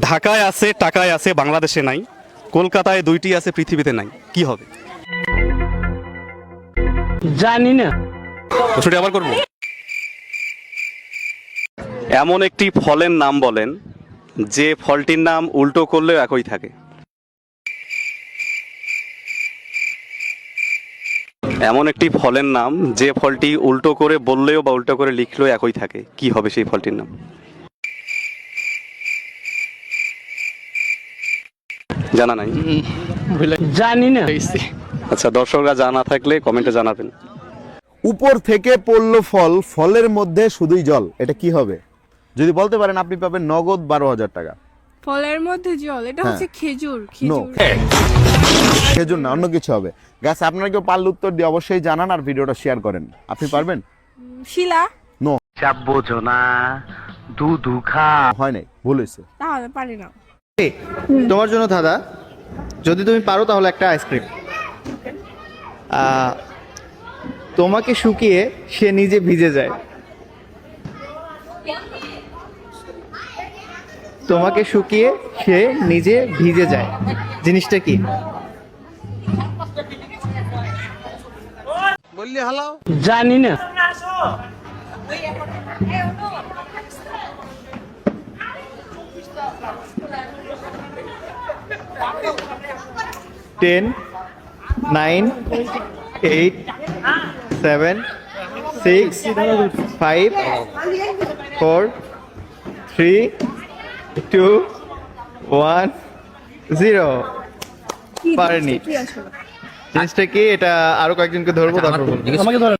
ঢাকায় আছে, টাকায় আছে, বাংলাদেশে নাই। কলকাতায় দুইটি আছে, পৃথিবীতে নাই। কি হবে? জানি না। প্রশ্নটি আবার করব। এমন একটি ফলের নাম বলেন যে ফলটির নাম উল্টো করলেও একই থাকে। এমন একটি ফলের নাম যে ফলটি উল্টো করে বললেও বা উল্টো করে লিখলেও একই থাকে। কি হবে সেই ফলটির নাম? জানা নাই? জানি না। আচ্ছা, দর্শকরা জানা থাকলে কমেন্টে জানাবেন। উপর থেকে পড়লো ফল, ফলের মধ্যে শুধুই জল, এটা কি হবে? যদি বলতে পারেন আপনি পাবেন নগদ 12,000 টাকা। ফলের মধ্যে জল, এটা হ্যাঁ। হচ্ছে খেজুর। নো, খেজুর খেজুর না, অন্য কিছু হবে। গাছ, আপনারা কেউ পারলে উত্তর দিয়ে অবশ্যই জানান আর ভিডিওটা শেয়ার করেন। আপনি পারবেন? শিলা। নো, চাপ বোঝো না, দুধু খা। হয় নাই, ভুল হয়েছে। তাহলে পারি না। তোমার জন্য দাদা, যদি তুমি পারো তাহলে একটা আইসক্রিম। তোমাকে শুকিয়ে সে নিজে ভিজে যায়। তোমাকে শুকিয়ে সে নিজে ভিজে যায়, জিনিসটা কি? জানি না। টেন, 9, 8, 7, 6, 5, 4, 3, 2, 1, 0। পারেনি। কি আসলে? জিনিসটা কি? এটা আরো কয়েকজনকে ধরবো, তারপর বলবো। আমাকে ধরেন।